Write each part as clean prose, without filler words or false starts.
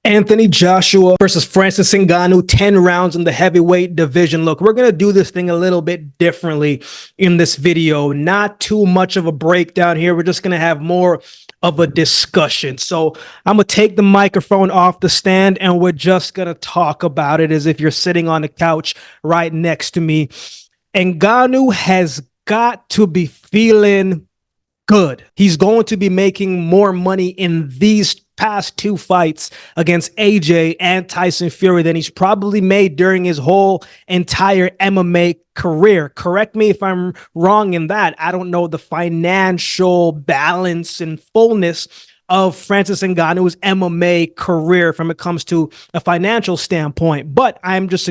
Anthony Joshua versus Francis Ngannou, 10 rounds in the heavyweight division. Look, we're going to do this thing a little bit differently in this video. Not too much of a breakdown here. We're just going to have more of a discussion. So I'm going to take the microphone off the stand and we're just going to talk about it as if you're sitting on the couch right next to me. Ngannou has got to be feeling good. He's going to be making more money in these past two fights against AJ and Tyson Fury than he's probably made during his whole entire MMA career. Correct me if I'm wrong in that. I don't know the financial balance and fullness of Francis Ngannou's MMA career from it comes to a financial standpoint, but I'm just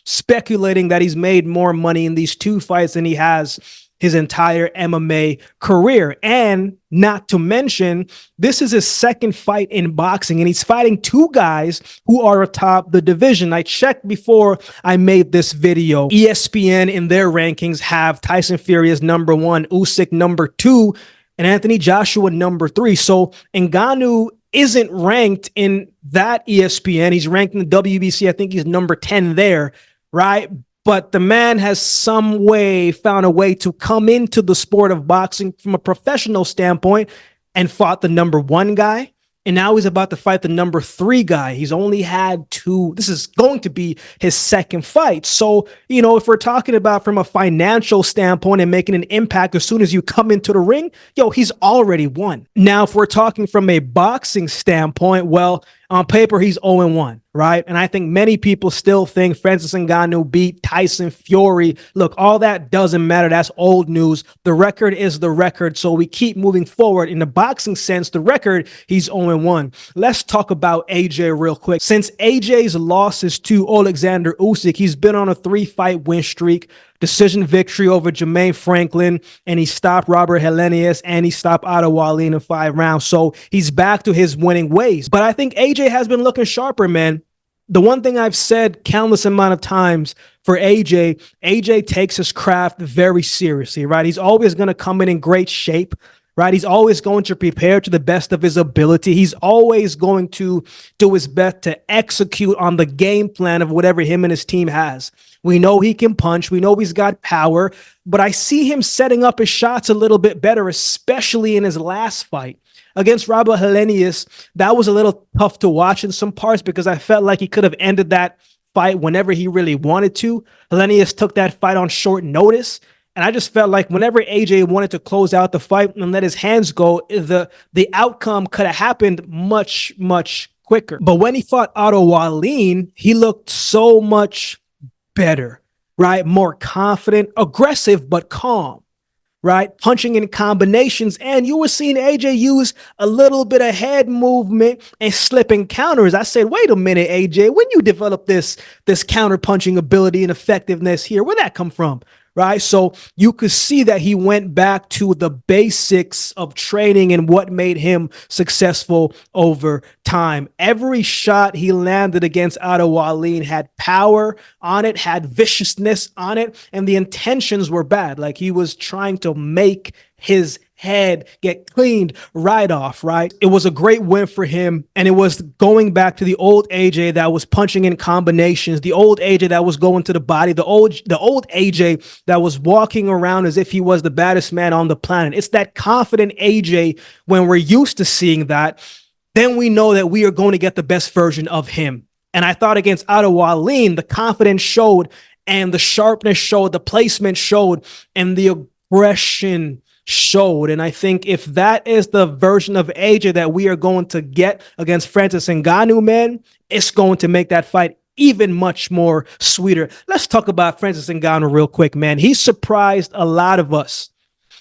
speculating that he's made more money in these two fights than he has his entire MMA career. And not to mention, this is his second fight in boxing, and he's fighting two guys who are atop the division. I checked before I made this video. ESPN in their rankings have Tyson Fury as number 1, Usyk number 2, and Anthony Joshua number 3. So Ngannou isn't ranked in that ESPN. He's ranked in the WBC. I think he's number 10 there, right? But the man has found a way to come into the sport of boxing from a professional standpoint and fought the number 1 guy. And now he's about to fight the number 3 guy. He's only had 2. This is going to be his second fight. So, you know, if we're talking about from a financial standpoint and making an impact as soon as you come into the ring, he's already won. Now, if we're talking from a boxing standpoint, well, on paper, he's 0-1, right? And I think many people still think Francis Ngannou beat Tyson Fury. Look, all that doesn't matter. That's old news. The record is the record. So we keep moving forward. In the boxing sense, the record, he's 0-1. Let's talk about AJ real quick. Since AJ's losses to Alexander Usyk, he's been on a 3-fight win streak. Decision victory over Jermaine Franklin, and he stopped Robert Helenius, and he stopped Otto Wallin in 5 rounds. So he's back to his winning ways. But I think AJ has been looking sharper, man. The one thing I've said countless amount of times for AJ takes his craft very seriously, right? He's always going to come in great shape, right? He's always going to prepare to the best of his ability. He's always going to do his best to execute on the game plan of whatever him and his team has. We know he can punch. We know he's got power, but I see him setting up his shots a little bit better, especially in his last fight against Robert Helenius. That was a little tough to watch in some parts because I felt like he could have ended that fight whenever he really wanted to. Helenius took that fight on short notice. And I just felt like whenever AJ wanted to close out the fight and let his hands go, the outcome could have happened much, much quicker. But when he fought Otto Wallin, he looked so much better, right? More confident, aggressive, but calm, right? Punching in combinations. And you were seeing AJ use a little bit of head movement and slipping counters. I said, wait a minute, AJ, when you develop this counter punching ability and effectiveness here, where'd that come from? Right. So you could see that he went back to the basics of training and what made him successful over time. Every shot he landed against Otto Wallin had power on it, had viciousness on it, and the intentions were bad. Like he was trying to make his head get cleaned right off, right? It was a great win for him, and it was going back to the old AJ that was punching in combinations, the old AJ that was going to the body, the old AJ that was walking around as if he was the baddest man on the planet. It's that confident AJ. When we're used to seeing that, then we know that we are going to get the best version of him. And I thought against Otto Wallin, the confidence showed, and the sharpness showed, the placement showed, and the aggression showed. And I think if that is the version of AJ that we are going to get against Francis Ngannou, man, it's going to make that fight even much more sweeter. Let's talk about Francis Ngannou real quick, man. He surprised a lot of us.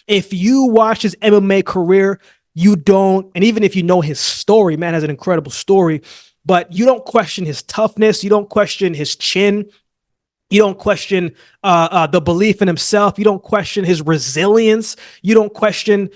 If you watch his MMA career, you don't, and even if you know his story, man has an incredible story, but you don't question his toughness. You don't question his chin. You don't question the belief in himself. You don't question his resilience. You don't question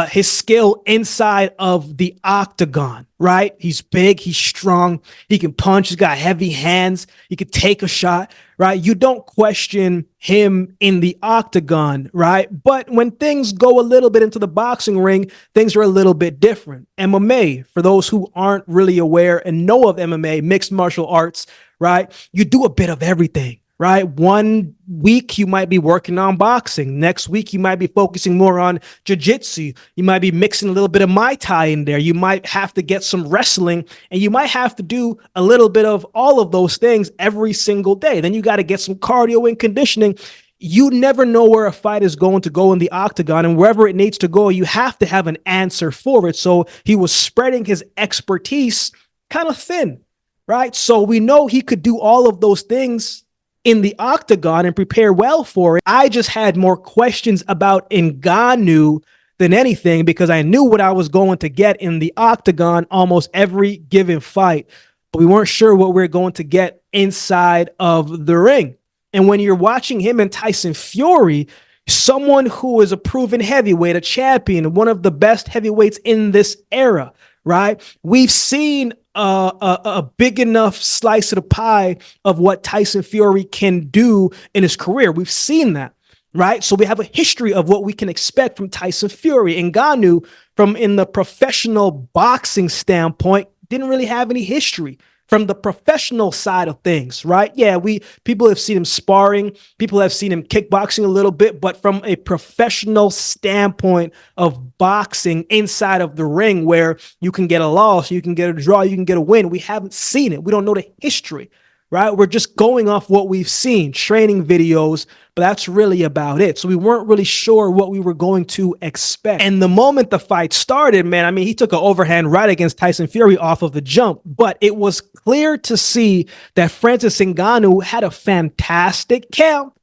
his skill inside of the octagon, right? He's big, he's strong, he can punch, he's got heavy hands, he could take a shot, right? You don't question him in the octagon, right? But when things go a little bit into the boxing ring, things are a little bit different. MMA, for those who aren't really aware and know of MMA, mixed martial arts, right? You do a bit of everything. Right? One week you might be working on boxing. Next week you might be focusing more on jiu-jitsu. You might be mixing a little bit of Muay Thai in there. You might have to get some wrestling, and you might have to do a little bit of all of those things every single day. Then you got to get some cardio and conditioning. You never know where a fight is going to go in the octagon, and wherever it needs to go, you have to have an answer for it. So he was spreading his expertise kind of thin, right? So we know he could do all of those things in the octagon and prepare well for it. I just had more questions about Ngannou than anything, because I knew what I was going to get in the octagon almost every given fight, but we weren't sure what we were going to get inside of the ring. And when you're watching him and Tyson Fury, someone who is a proven heavyweight, a champion, one of the best heavyweights in this era, right? We've seen a big enough slice of the pie of what Tyson Fury can do in his career. We've seen that, right? So we have a history of what we can expect from Tyson Fury. Ngannou, from in the professional boxing standpoint, didn't really have any history from the professional side of things, right? Yeah, people have seen him sparring, people have seen him kickboxing a little bit, but from a professional standpoint of boxing inside of the ring, where you can get a loss, you can get a draw, you can get a win, we haven't seen it. We don't know the history, right? We're just going off what we've seen, training videos, but that's really about it. So we weren't really sure what we were going to expect. And the moment the fight started, man, I mean, he took an overhand right against Tyson Fury off of the jump, but it was clear to see that Francis Ngannou had a fantastic camp.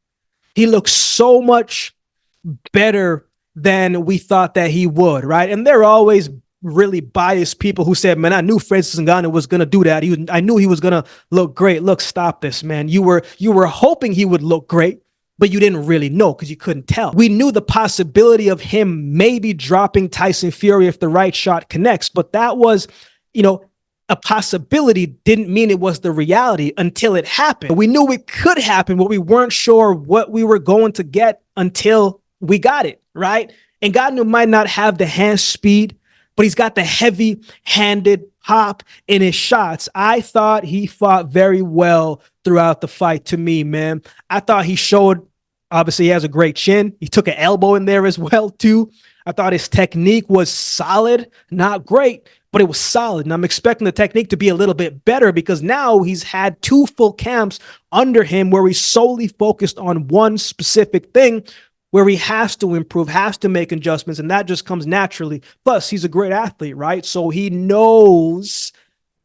He looked so much better than we thought that he would, right? And there are always really biased people who said, man, I knew Francis Ngannou was going to do that. I knew he was going to look great. Look, stop this, man. You were hoping he would look great, but you didn't really know because you couldn't tell. We knew the possibility of him maybe dropping Tyson Fury if the right shot connects, but that was, a possibility, didn't mean it was the reality until it happened. We knew it could happen, but we weren't sure what we were going to get until we got it, right? And Ngannou might not have the hand speed, but he's got the heavy-handed pop in his shots. I thought he fought very well throughout the fight to me, man. I thought he showed, obviously he has a great chin. He took an elbow in there as well, too. I thought his technique was solid, not great, but it was solid. And I'm expecting the technique to be a little bit better, because now he's had 2 full camps under him where he's solely focused on one specific thing, where he has to improve, has to make adjustments, and that just comes naturally. Plus, he's a great athlete, right? So he knows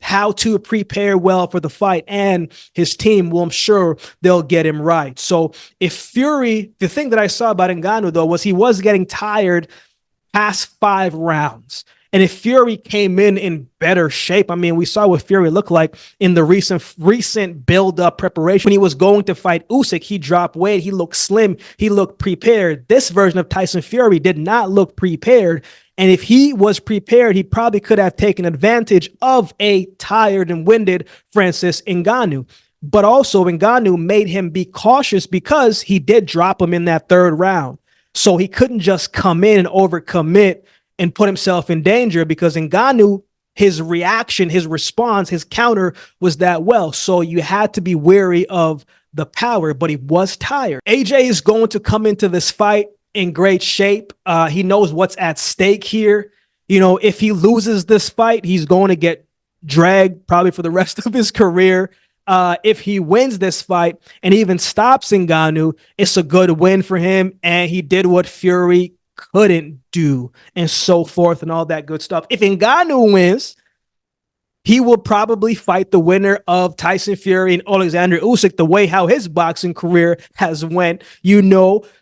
how to prepare well for the fight, and his team, well, I'm sure they'll get him right. So if Fury, the thing that I saw about Ngannou, though, was he was getting tired past 5 rounds. And if Fury came in better shape, I mean, we saw what Fury looked like in the recent build-up preparation. When he was going to fight Usyk, he dropped weight, he looked slim, he looked prepared. This version of Tyson Fury did not look prepared. And if he was prepared, he probably could have taken advantage of a tired and winded Francis Ngannou. But also, Ngannou made him be cautious because he did drop him in that 3rd round. So he couldn't just come in and overcommit and put himself in danger, because Ngannou, his reaction, his response, his counter was that well. So you had to be wary of the power, but he was tired. AJ is going to come into this fight in great shape. He knows what's at stake here. If he loses this fight, he's going to get dragged probably for the rest of his career. If he wins this fight and even stops Ngannou, it's a good win for him. And he did what Fury couldn't do, and so forth, and all that good stuff. If Ngannou wins, he will probably fight the winner of Tyson Fury and Alexander Usyk, the way how his boxing career has went,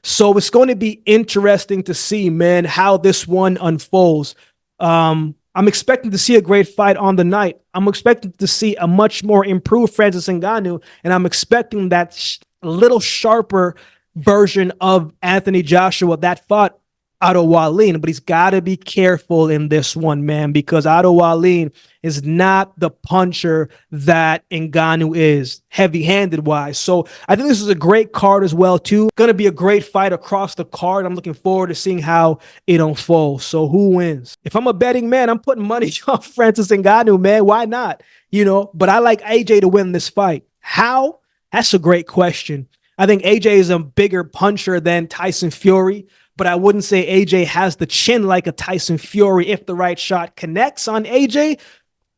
So it's going to be interesting to see, man, how this one unfolds. I'm expecting to see a great fight on the night. I'm expecting to see a much more improved Francis Ngannou, and I'm expecting that little sharper version of Anthony Joshua that fought Otto Wallin, but he's got to be careful in this one, man, because Otto Wallin is not the puncher that Ngannou is, heavy-handed wise. So I think this is a great card as well, too. Going to be a great fight across the card. I'm looking forward to seeing how it unfolds. So who wins? If I'm a betting man, I'm putting money on Francis Ngannou, man. Why not? You know, but I like AJ to win this fight. How? That's a great question. I think AJ is a bigger puncher than Tyson Fury, but I wouldn't say AJ has the chin like a Tyson Fury. If the right shot connects on AJ,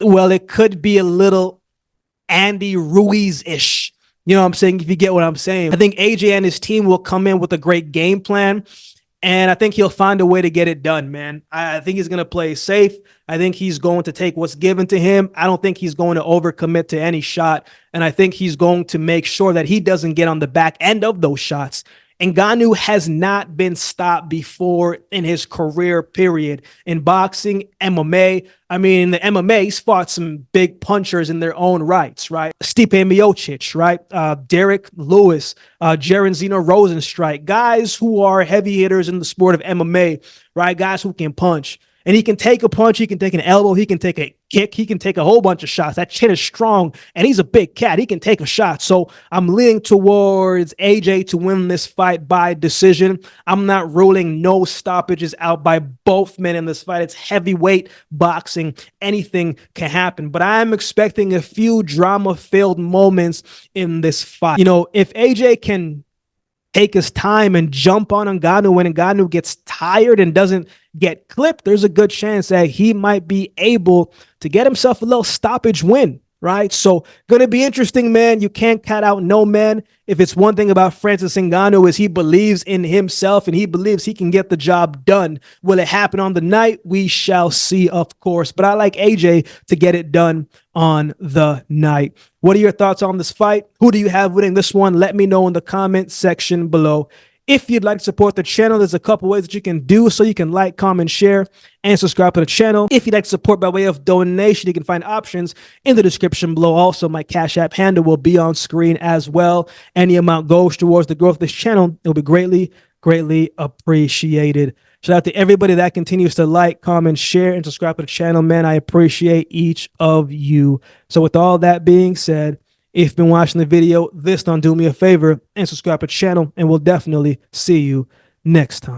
well, it could be a little Andy Ruiz-ish. You know what I'm saying? If you get what I'm saying. I think AJ and his team will come in with a great game plan, and I think he'll find a way to get it done, man. I think he's going to play safe. I think he's going to take what's given to him. I don't think he's going to overcommit to any shot, and I think he's going to make sure that he doesn't get on the back end of those shots. Ngannou has not been stopped before in his career, period. In boxing, MMA, I mean, in the MMA, he's fought some big punchers in their own rights, right? Stipe Miocic, right? Derek Lewis, Jairzinho Rozenstruik, guys who are heavy hitters in the sport of MMA, right? Guys who can punch. And he can take a punch, he can take an elbow, he can take a kick, he can take a whole bunch of shots. That chin is strong, and he's a big cat. He can take a shot. So I'm leaning towards AJ to win this fight by decision. I'm not ruling no stoppages out by both men in this fight. It's heavyweight boxing. Anything can happen. But I'm expecting a few drama-filled moments in this fight. You know, if AJ can take his time and jump on Ngannou when Ngannou gets tired and doesn't get clipped, there's a good chance that he might be able to get himself a little stoppage win, right? So going to be interesting, man. You can't cut out no man. If it's one thing about Francis Ngannou is he believes in himself and he believes he can get the job done. Will it happen on the night? We shall see, of course. But I like AJ to get it done on the night. What are your thoughts on this fight? Who do you have winning this one? Let me know in the comment section below. If you'd like to support the channel, there's a couple ways that you can do so. You can like, comment, share, and subscribe to the channel. If you'd like to support by way of donation, you can find options in the description below. Also, my Cash App handle will be on screen as well. Any amount goes towards the growth of this channel. It will be greatly, greatly appreciated. Shout out to everybody that continues to like, comment, share, and subscribe to the channel, man. I appreciate each of you. So with all that being said, if you've been watching the video, this don't do me a favor and subscribe to the channel, and we'll definitely see you next time.